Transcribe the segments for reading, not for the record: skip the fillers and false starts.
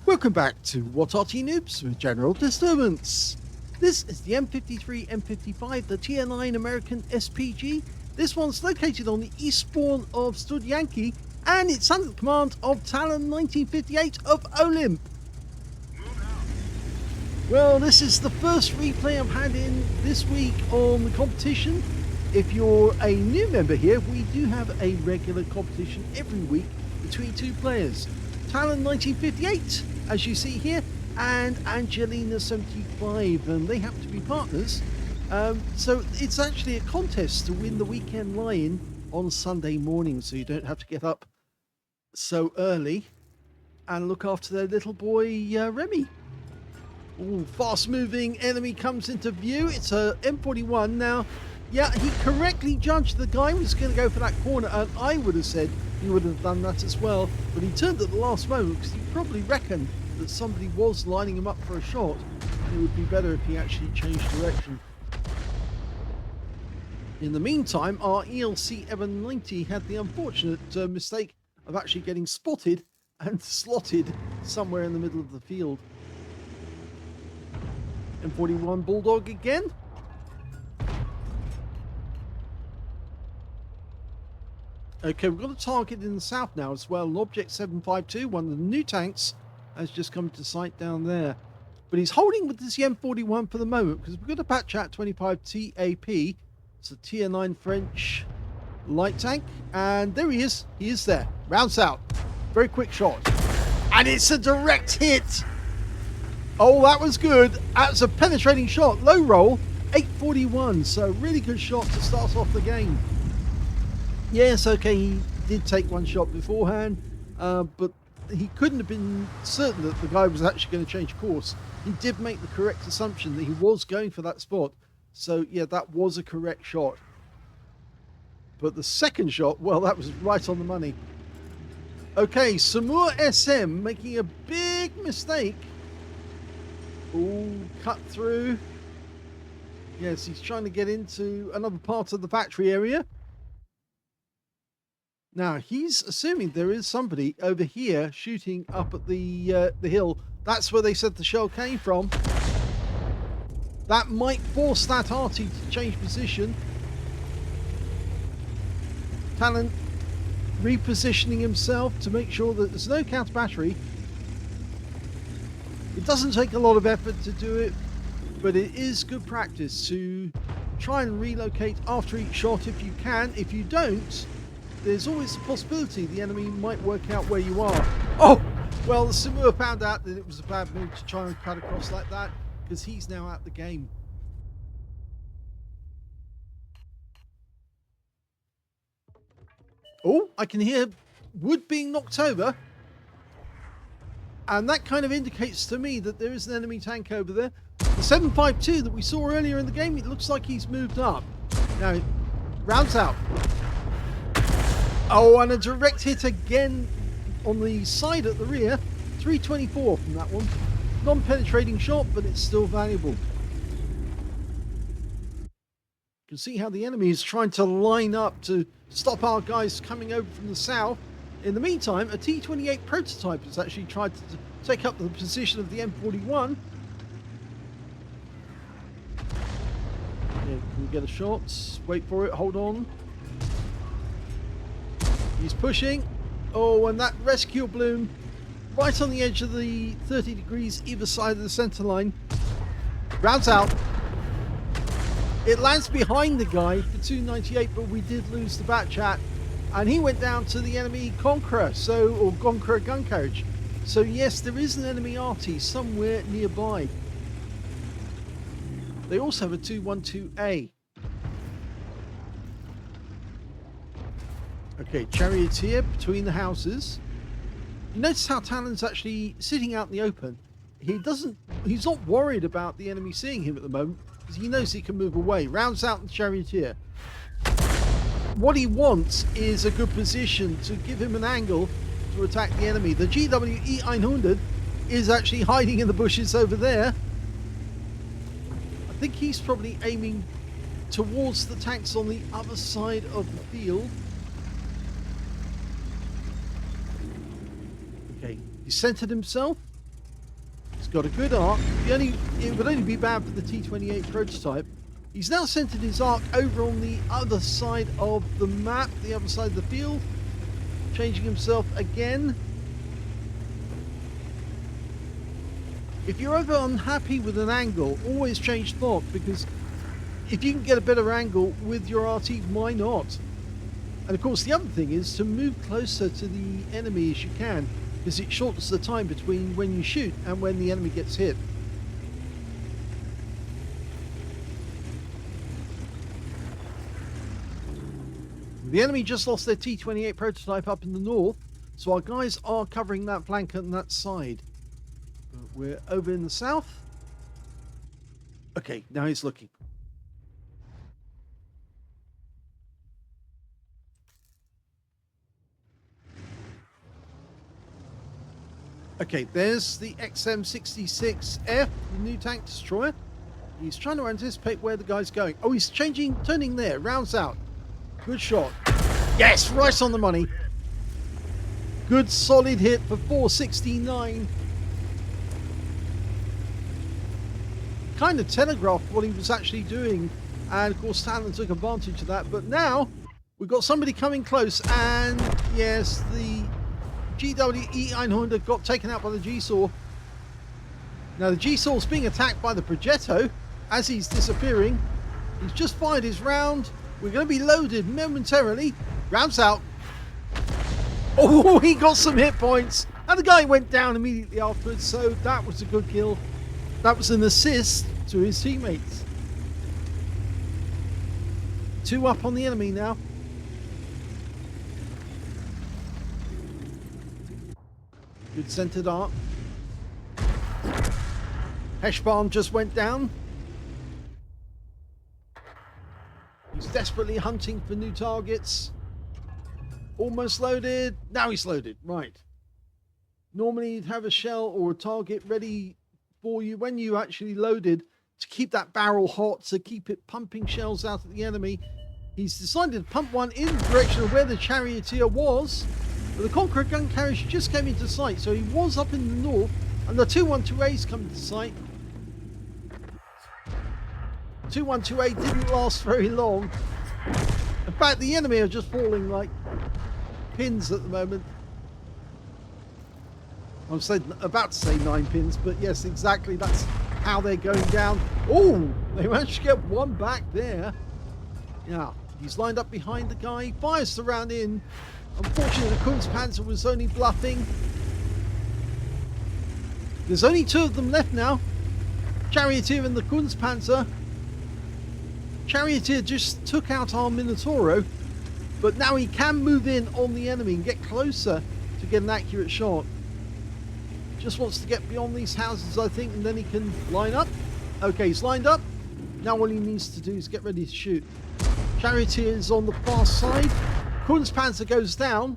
Welcome back to What Arty Noobs with General Disturbance. This is the M53 M55, the Tier 9 American SPG. This one's located on the east spawn of Studzianki, and it's under the command of talon1958 of OLIMP. Well, this is the first replay I've had in this week on the competition. If you're a new member here, we do have a regular competition every week between two players. talon1958, as you see here, and angelina75, and they happen to be partners. So it's actually a contest to win the weekend lie-in on Sunday morning, so you don't have to get up so early and look after their little boy Remy. Ooh, fast-moving enemy comes into view. It's a M41 now. Yeah, he correctly judged the guy was going to go for that corner, and I would have said he would have done that as well, but he turned at the last moment because he probably reckoned that somebody was lining him up for a shot. It would be better if he actually changed direction. In the meantime, our ELC M90 had the unfortunate mistake of actually getting spotted and slotted somewhere in the middle of the field. M41 Bulldog again. Okay, we've got a target in the south now as well. An Object 752, one of the new tanks, has just come to sight down there. But he's holding with this M41 for the moment because we've got a patch at 25 TAP. It's a Tier 9 French light tank. And there he is. He is there. Rounds out. Very quick shot. And it's a direct hit. Oh, that was good. That's a penetrating shot. Low roll. 841. So really good shot to start off the game. Yes, okay, he did take one shot beforehand, but he couldn't have been certain that the guy was actually going to change course. He did make the correct assumption that he was going for that spot. So, yeah, that was a correct shot. But the second shot, well, that was right on the money. Okay, Samur SM making a big mistake. Ooh, cut through. Yes, he's trying to get into another part of the factory area. Now, he's assuming there is somebody over here shooting up at the hill. That's where they said the shell came from. That might force that Arty to change position. Talon repositioning himself to make sure that there's no counter battery. It doesn't take a lot of effort to do it, but it is good practice to try and relocate after each shot if you can. If you don't, there's always the possibility the enemy might work out where you are. Oh! Well, the Samur found out that it was a bad move to try and cut across like that, because he's now out the game. Oh, I can hear wood being knocked over. And that kind of indicates to me that there is an enemy tank over there. The 752 that we saw earlier in the game, it looks like he's moved up. Now, rounds out. Oh, and a direct hit again on the side at the rear. 324 from that one. Non-penetrating shot, but it's still valuable. You can see how the enemy is trying to line up to stop our guys coming over from the south. In the meantime, a T-28 prototype has actually tried to take up the position of the M41. Yeah, can we get a shot? Wait for it, hold on. He's pushing. Oh, and that rescue balloon right on the edge of the 30 degrees either side of the center line. Rounds out. It lands behind the guy for 298, but we did lose the bat chat. And he went down to the enemy Conqueror, or Conqueror gun carriage. So yes, there is an enemy Arty somewhere nearby. They also have a 212A. Okay, Charioteer between the houses. You notice how Talon's actually sitting out in the open. He's not worried about the enemy seeing him at the moment, because he knows he can move away. Rounds out the Charioteer. What he wants is a good position to give him an angle to attack the enemy. The GWE-100 is actually hiding in the bushes over there. I think he's probably aiming towards the tanks on the other side of the field. Okay, he centered himself. He's got a good arc. It would only be bad for the T28 prototype. He's now centered his arc over on the other side of the map, the other side of the field. Changing himself again. If you're ever unhappy with an angle, always change thought, because if you can get a better angle with your RT, why not? And of course the other thing is to move closer to the enemy as you can, because it shortens the time between when you shoot and when the enemy gets hit. The enemy just lost their T28 prototype up in the north, so our guys are covering that flank on that side. But we're over in the south. Okay, now he's looking. Okay, there's the XM56F, the new tank destroyer. He's trying to anticipate where the guy's going. Oh, he's turning there, rounds out. Good shot. Yes, right on the money. Good solid hit for 469. Kind of telegraphed what he was actually doing. And of course Talon took advantage of that. But now we've got somebody coming close. And yes, the GWE-100 got taken out by the G-Saw. Now the G-Saw's being attacked by the Progetto as he's disappearing. He's just fired his round. We're going to be loaded momentarily. Rounds out. Oh, he got some hit points. And the guy went down immediately afterwards. So that was a good kill. That was an assist to his teammates. 2 up on the enemy now. Good centered arc. Heshbomb just went down. He's desperately hunting for new targets. Almost loaded. Now he's loaded. Right. Normally you'd have a shell or a target ready for you when you actually loaded to keep that barrel hot, to keep it pumping shells out at the enemy. He's decided to pump one in the direction of where the Charioteer was. But the Conqueror gun carriage just came into sight. So he was up in the north. And the 212A's come into sight. 212A didn't last very long. In fact, the enemy are just falling like pins at the moment. I was about to say 9 pins, but yes, exactly. That's how they're going down. Oh, they managed to get one back there. Yeah, he's lined up behind the guy. Fires the round in. Unfortunately, the Kunstpanzer was only bluffing. There's only 2 of them left now. Charioteer and the Kunstpanzer. Charioteer just took out our Minotauro, but now he can move in on the enemy and get closer to get an accurate shot. Just wants to get beyond these houses, I think, and then he can line up. Okay, he's lined up. Now all he needs to do is get ready to shoot. Charioteer is on the far side. Kunstpanzer goes down.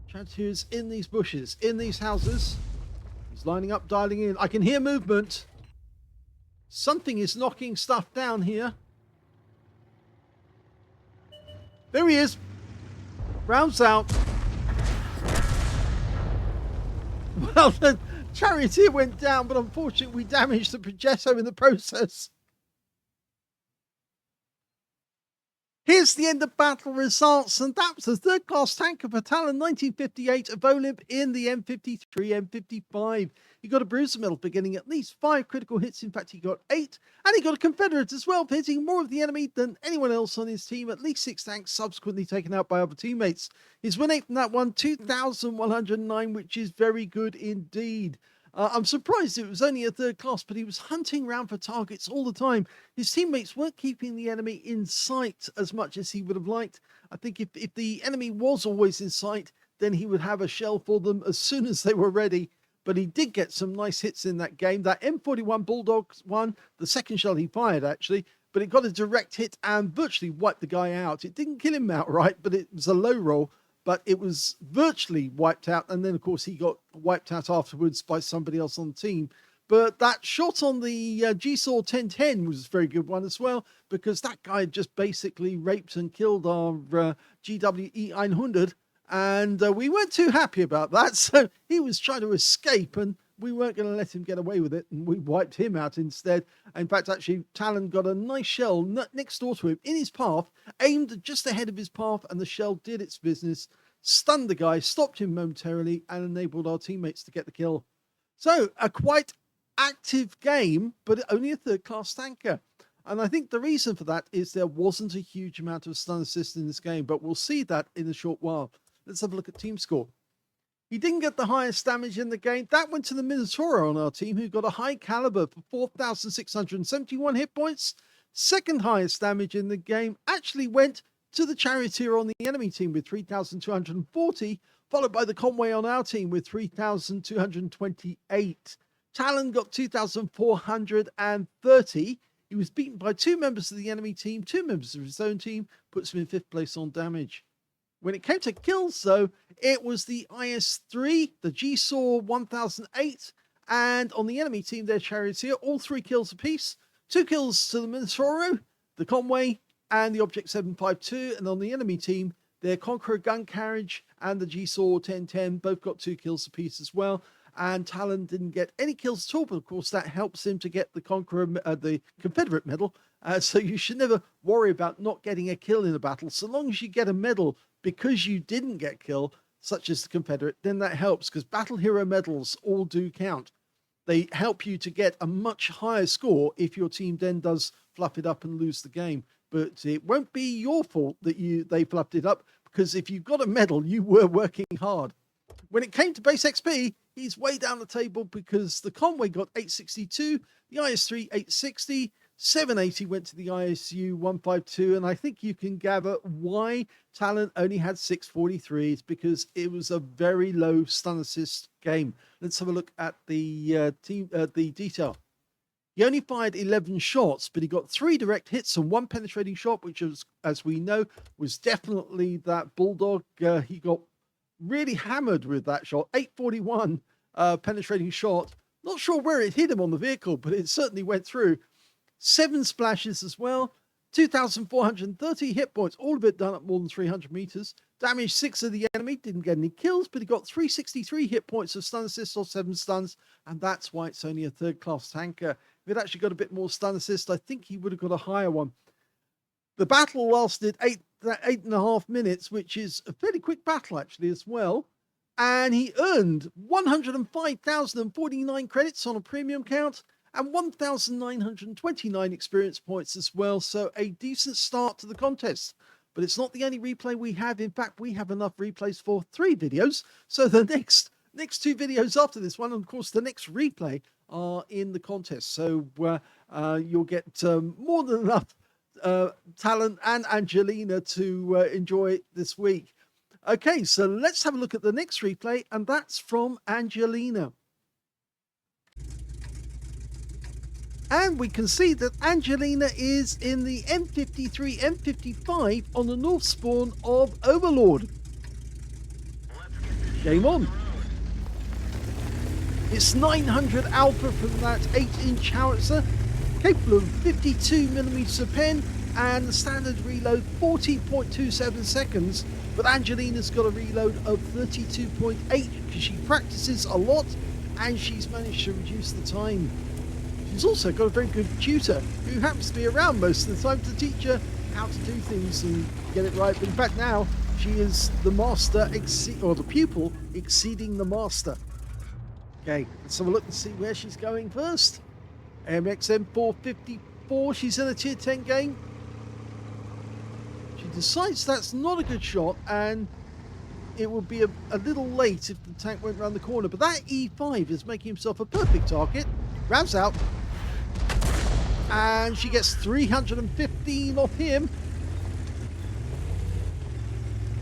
Charioteer is in these bushes, in these houses. He's lining up, dialing in. I can hear movement. Something is knocking stuff down here. There he is. Rounds out. Well, the Charioteer went down, but unfortunately we damaged the Progetto in the process. Here's the end of battle results, and that was the third class tanker for talon1958 of OLIMP in the M53, M55. He got a bruiser medal for getting at least 5 critical hits. In fact, he got 8, and he got a Confederate as well for hitting more of the enemy than anyone else on his team. At least 6 tanks subsequently taken out by other teammates. His win rate from that one, 2,109, which is very good indeed. I'm surprised it was only a third class, but he was hunting around for targets all the time. His teammates weren't keeping the enemy in sight as much as he would have liked. I think if the enemy was always in sight, then he would have a shell for them as soon as they were ready. But he did get some nice hits in that game. That M41 Bulldog one, the second shell he fired actually, but it got a direct hit and virtually wiped the guy out. It didn't kill him outright, but it was a low roll. But it was virtually wiped out. And then, of course, he got wiped out afterwards by somebody else on the team. But that shot on the GeForce 1010 was a very good one as well, because that guy just basically raped and killed our GWE 900. And we weren't too happy about that. So he was trying to escape, and we weren't going to let him get away with it. And we wiped him out instead. In fact, actually, Talon got a nice shell next door to him in his path, aimed just ahead of his path, and the shell did its business, stunned the guy, stopped him momentarily, and enabled our teammates to get the kill. So a quite active game, but only a third class tanker. And I think the reason for that is there wasn't a huge amount of stun assist in this game, but we'll see that in a short while. Let's have a look at team score. He didn't get the highest damage in the game. That went to the Minotaur on our team, who got a high caliber for 4,671 hit points. Second highest damage in the game actually went to the Charioteer on the enemy team with 3,240, followed by the Conway on our team with 3,228. Talon got 2,430. He was beaten by 2 members of the enemy team, 2 members of his own team, puts him in 5th place on damage. When it came to kills, though, it was the IS-3, the GeForce 1008, and on the enemy team, their Charioteer, all 3 kills apiece. 2 kills to the Minotaur, the Conway, and the Object 752, and on the enemy team, their Conqueror gun carriage and the GeForce 1010 both got 2 kills apiece as well. And Talon didn't get any kills at all, but of course that helps him to get the Conqueror, the Confederate medal. So you should never worry about not getting a kill in a battle. So long as you get a medal because you didn't get kill, such as the Confederate, then that helps, because battle hero medals all do count. They help you to get a much higher score if your team then does fluff it up and lose the game. But it won't be your fault that they fluffed it up, because if you got a medal, you were working hard. When it came to base XP, he's way down the table, because the Conway got 862, the IS-3 860, 780 went to the ISU 152, and I think you can gather why Talon only had 643. It's because it was a very low stun assist game. Let's have a look at the detail. He only fired 11 shots, but he got 3 direct hits and 1 penetrating shot, which was, as we know, was definitely that Bulldog. He got really hammered with that shot. 841 penetrating shot. Not sure where it hit him on the vehicle, but it certainly went through. 7 splashes as well. 2,430 hit points, all of it done at more than 300 meters. Damaged 6 of the enemy, didn't get any kills, but he got 363 hit points of stun assist or 7 stuns, and that's why it's only a third class tanker. If it actually got a bit more stun assist, I think he would have got a higher one. The battle lasted 8.5 minutes, which is a fairly quick battle actually as well. And he earned 105,049 credits on a premium count and 1,929 experience points as well. So a decent start to the contest. But it's not the only replay we have. In fact, we have enough replays for 3 videos. So the next 2 videos after this one, and of course the next replay, are in the contest. So you'll get more than enough Talon and Angelina to enjoy this week. Okay, so let's have a look at the next replay, and that's from Angelina. And we can see that Angelina is in the M53, M55 on the north spawn of Overlord. Game on. It's 900 alpha from that 8-inch howitzer, capable of 52mm of pen, and the standard reload 40.27 seconds. But Angelina's got a reload of 32.8 because she practices a lot and she's managed to reduce the time. She's also got a very good tutor who happens to be around most of the time to teach her how to do things and get it right. But in fact, now she is the master, or the pupil exceeding the master. Okay, let's have a look and see where she's going first. MXM454, she's in a tier 10 game. She decides that's not a good shot, and it would be a little late if the tank went around the corner. But that E5 is making himself a perfect target. Rounds out. And she gets 315 off him.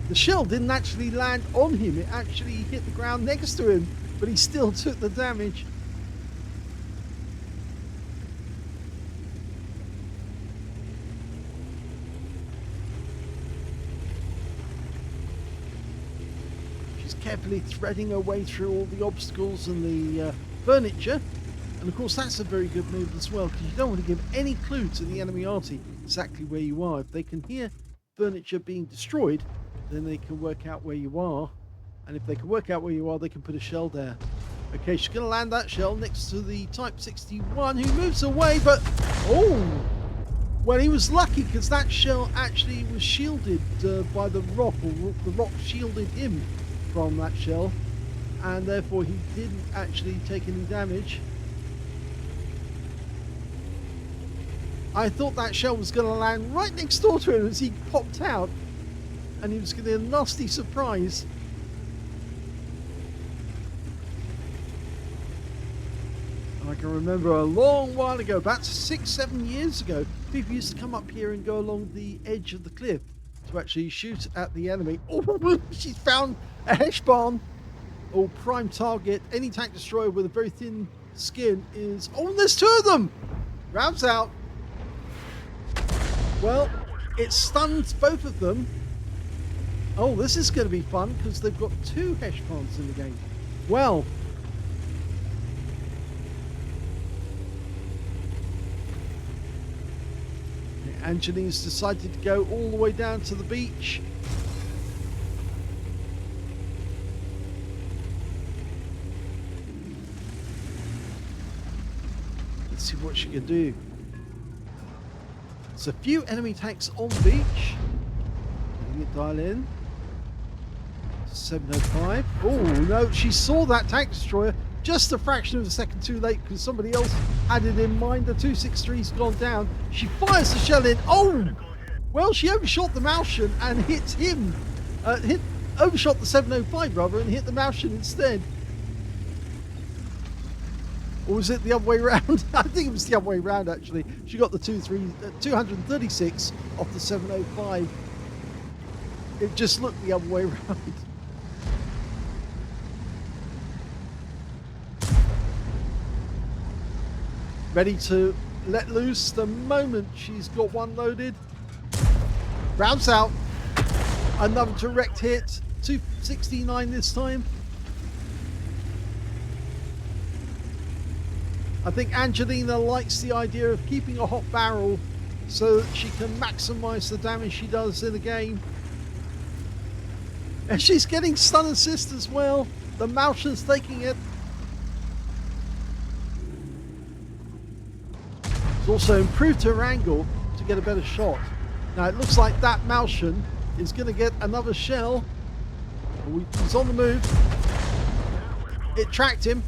The shell didn't actually land on him. It actually hit the ground next to him, but he still took the damage. She's carefully threading her way through all the obstacles and the furniture. And of course, that's a very good move as well, because you don't want to give any clue to the enemy Arty exactly where you are. If they can hear furniture being destroyed, then they can work out where you are. And if they can work out where you are, they can put a shell there. Okay, she's going to land that shell next to the Type 61, who moves away, but... oh! Well, he was lucky, because that shell actually was shielded by the rock, or the rock shielded him from that shell. And therefore, he didn't actually take any damage. I thought that shell was going to land right next door to him as he popped out, and he was going to get a nasty surprise. I can remember a long while ago, about 6-7 years ago, people used to come up here and go along the edge of the cliff to actually shoot at the enemy. Oh, she's found a Heshbon. Oh, prime target. Any tank destroyer with a very thin skin is... oh, there's two of them! Rounds out. Well, it stuns both of them. Oh, this is going to be fun, because they've got two Heshbons in the game. Well... Angelina's decided to go all the way down to the beach. Let's see what she can do. There's a few enemy tanks on the beach. Letting it dial in. 705. Oh no, she saw that tank destroyer just a fraction of a second too late, because somebody else had it in mind. The 263's gone down. She fires the shell in. Oh! Well, she overshot the Martian and hit him. Overshot the 705 rather, and hit the Martian instead. Or was it the other way around? I think it was the other way around, actually. She got the 236 off the 705. It just looked the other way around. Ready to let loose the moment she's got one loaded. Rounds out. Another direct hit. 269 this time. I think Angelina likes the idea of keeping a hot barrel so that she can maximize the damage she does in the game. And she's getting stun assist as well. The Martian's taking it. Also improved her angle to get a better shot. Now it looks like that Martian is going to get another shell. He's on the move. It tracked him.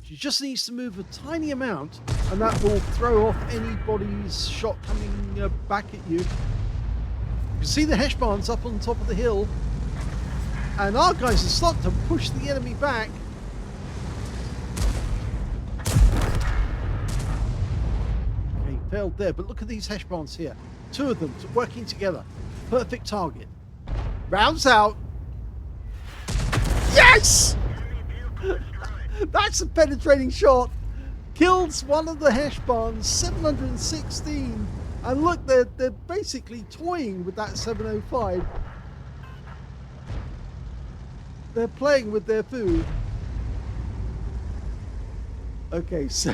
She just needs to move a tiny amount, and that will throw off anybody's shot coming back at you. You can see the Heshbons up on top of the hill. And our guys are starting to push the enemy back. Okay, failed there, but look at these Heshbons here. Two of them working together. Perfect target. Rounds out. Yes! That's a penetrating shot. Kills one of the Heshbons, 716. And look, they're basically toying with that 705. They're playing with their food. Okay, so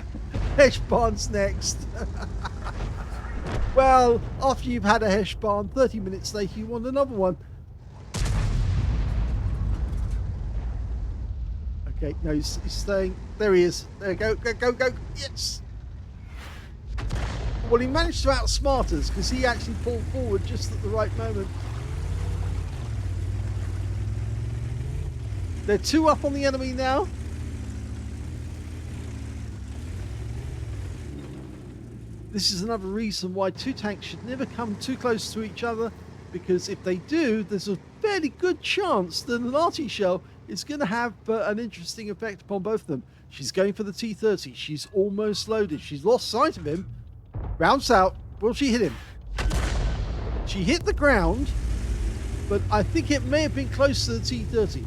Heshbon's next. Well, after you've had a Heshbon, 30 minutes later you want another one. Okay, no, he's staying. There he is. There, go. Yes. Well, he managed to outsmart us because he actually pulled forward just at the right moment. They're 2 up on the enemy now. This is another reason why 2 tanks should never come too close to each other, because if they do, there's a fairly good chance that an Arty shell is going to have an interesting effect upon both of them. She's going for the T-30. She's almost loaded. She's lost sight of him. Rounds out. Will she hit him? She hit the ground, but I think it may have been close to the T-30.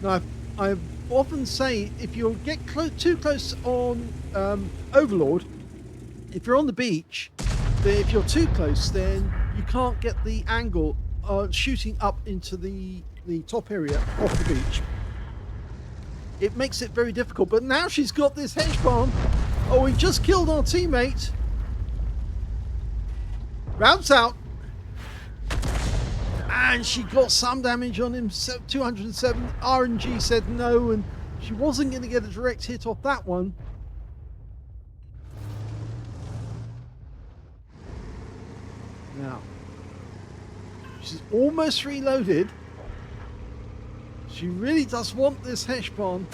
Now, I often say if you get too close on Overlord, if you're on the beach, if you're too close, then you can't get the angle shooting up into the top area off the beach. It makes it very difficult. But now she's got this hedge bomb. Oh, we just killed our teammate. Rounds out. And she got some damage on him. 207. RNG said no, and she wasn't going to get a direct hit off that one. Now, she's almost reloaded. She really does want this Heshbon,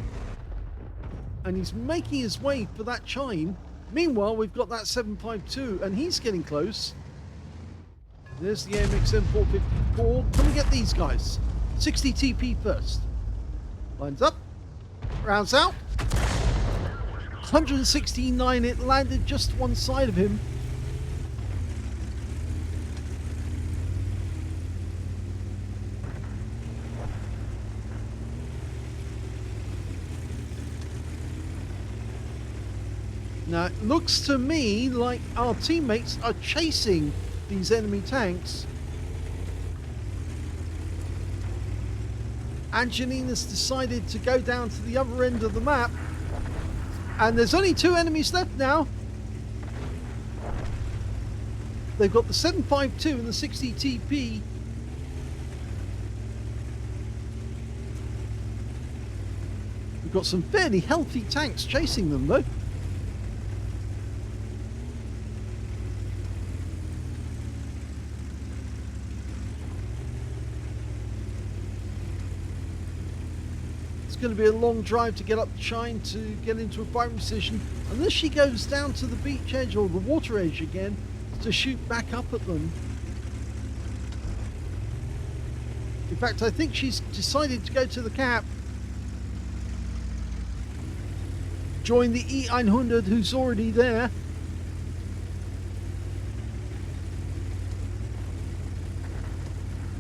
and he's making his way for that chime. Meanwhile, we've got that 752, and he's getting close. There's the MXM454. Can we get these guys? 60 TP first. Lines up. Rounds out. 169. It landed just one side of him. Now, it looks to me like our teammates are chasing these enemy tanks. Angelina's decided to go down to the other end of the map. And there's only 2 enemies left now. They've got the 752 and the 60 TP. We've got some fairly healthy tanks chasing them though. It's going to be a long drive to get up the chine to get into a firing position, unless she goes down to the beach edge or the water edge again to shoot back up at them. In fact, I think she's decided to go to the cap. Join the E100 who's already there.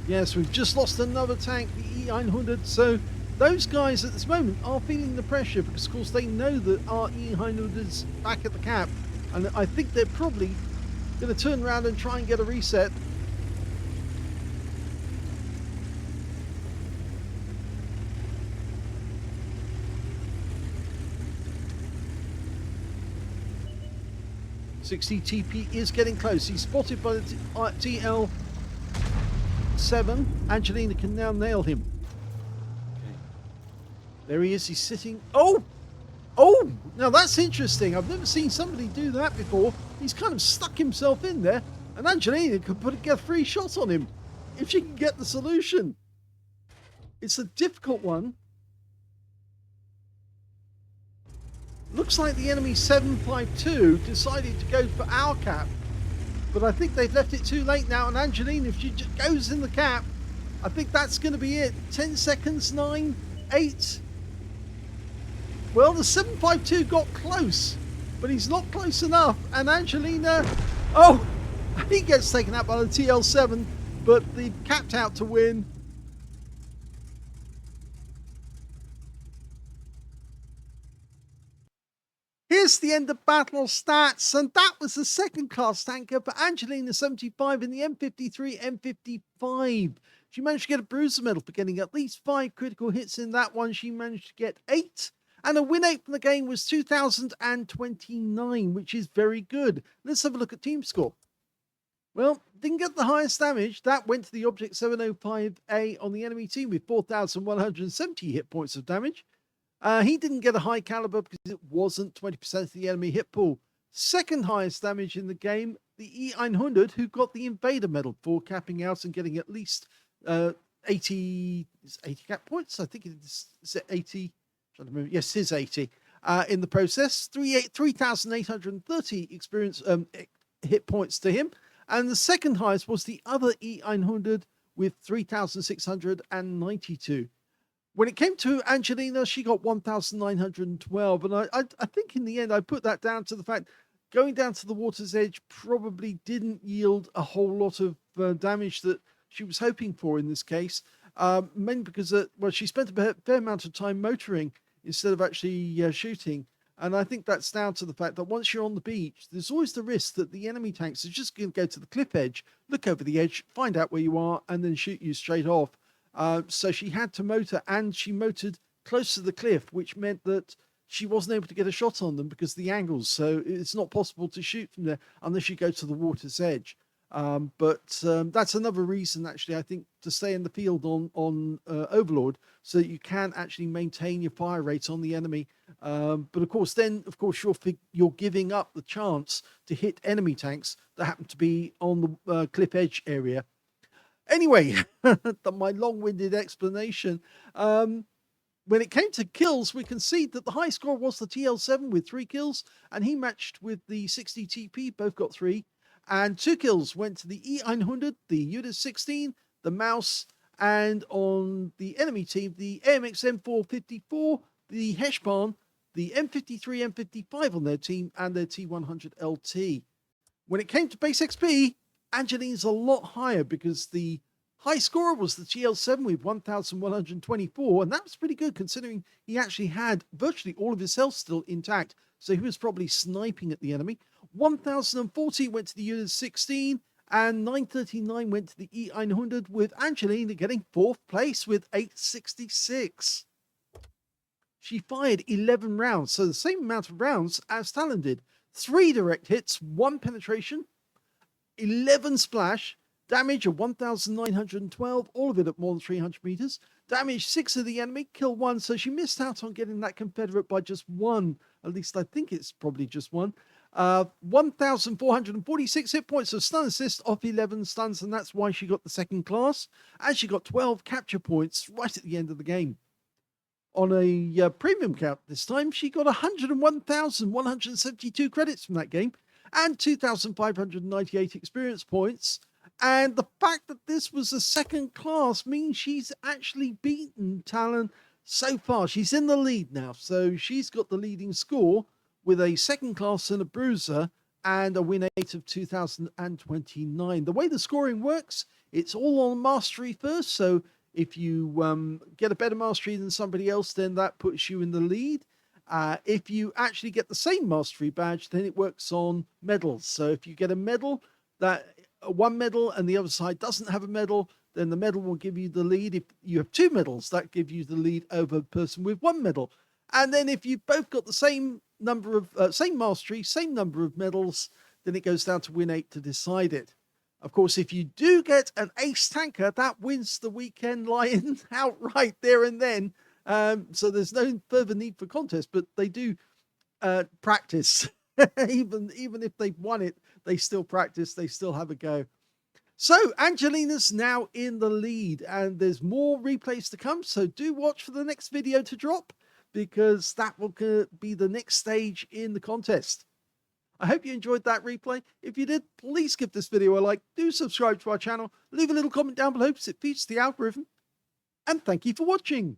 Yes, we've just lost another tank, the E100, so those guys at this moment are feeling the pressure because, of course, they know that our E100 is back at the cap, and I think they're probably going to turn around and try and get a reset. .60 TP is getting close. He's spotted by the TL7. Angelina can now nail him. There he is, he's sitting. Oh! Oh! Now that's interesting. I've never seen somebody do that before. He's kind of stuck himself in there, and Angelina could get a free shot on him if she can get the solution. It's a difficult one. Looks like the enemy 752 decided to go for our cap, but I think they've left it too late now, and Angelina, if she just goes in the cap, I think that's going to be it. 10 seconds, 9, 8... Well, the 752 got close, but he's not close enough. And Angelina, oh, he gets taken out by the TL7, but they've capped out to win. Here's the end of battle stats, and that was the second class tanker for Angelina75 in the M53 M55. She managed to get a bruiser medal for getting at least 5 critical hits in that one. She managed to get 8. And a win rate from the game was 2,029, which is very good. Let's have a look at team score. Well, didn't get the highest damage. That went to the Object 705A on the enemy team with 4,170 hit points of damage. He didn't get a high caliber because it wasn't 20% of the enemy hit pool. Second highest damage in the game, the E900, who got the Invader medal for capping out and getting at least 80 cap points. I think it's 80. Trying to remember. Yes, it is 80. In the process, 3,830 experience hit points to him. And the second highest was the other E900 with 3,692. When it came to Angelina, she got 1,912. And I think in the end, I put that down to the fact going down to the water's edge probably didn't yield a whole lot of damage that she was hoping for in this case. Mainly because, she spent a fair amount of time motoring instead of actually shooting. And I think that's down to the fact that once you're on the beach, there's always the risk that the enemy tanks are just going to go to the cliff edge, look over the edge, find out where you are, and then shoot you straight off. So she had to motor, and she motored close to the cliff, which meant that she wasn't able to get a shot on them because of the angles. So it's not possible to shoot from there unless you go to the water's edge. But that's another reason, actually, I think, to stay in the field on Overlord, so that you can actually maintain your fire rate on the enemy. But of course, you're giving up the chance to hit enemy tanks that happen to be on the cliff edge area. Anyway, my long-winded explanation. When it came to kills, we can see that the high score was the TL7 with 3 kills, and he matched with the 60 TP, both got 3. And 2 kills went to the E900, the Unit 16, the Mouse, and on the enemy team, the M54, the Heshbarn, the M53, M55 on their team, and their T100 LT. When it came to base XP, Angelina's a lot higher because the high scorer was the TL7 with 1,124, and that was pretty good considering he actually had virtually all of his health still intact, so he was probably sniping at the enemy. 1,040 went to the Unit 16, and 939 went to the E900, with Angelina getting 4th place with 866. She fired 11 rounds, so the same amount of rounds as Talon did. 3 direct hits, 1 penetration, 11 splash, damage of 1,912, all of it at more than 300 meters. Damage 6 of the enemy, kill 1, so she missed out on getting that Confederate by just 1. At least I think it's probably just 1. 1,446 hit points of stun assist off 11 stuns, and that's why she got the second class. And she got 12 capture points right at the end of the game. On a premium count this time, she got 101,172 credits from that game and 2,598 experience points. And the fact that this was a second class means she's actually beaten Talon so far. She's in the lead now, so she's got the leading score with a second class and a bruiser and a win rate of 2,029. The way the scoring works, it's all on mastery first, so if you get a better mastery than somebody else, then that puts you in the lead. If you actually get the same mastery badge, then it works on medals. So if you get a medal, one medal and the other side doesn't have a medal, then the medal will give you the lead. If you have 2 medals, that gives you the lead over a person with 1 medal. And then if you've both got the same number of same mastery, same number of medals, then it goes down to win 8 to decide it. Of course, if you do get an ace tanker, that wins the weekend lion outright there and then. So there's no further need for contest, but they do practice. even if they've won it, they still practice, they still have a go. So Angelina's now in the lead, and there's more replays to come, so do watch for the next video to drop, because that will be the next stage in the contest. I hope you enjoyed that replay. If you did, please give this video a like, do subscribe to our channel, leave a little comment down below because it feeds the algorithm, and thank you for watching.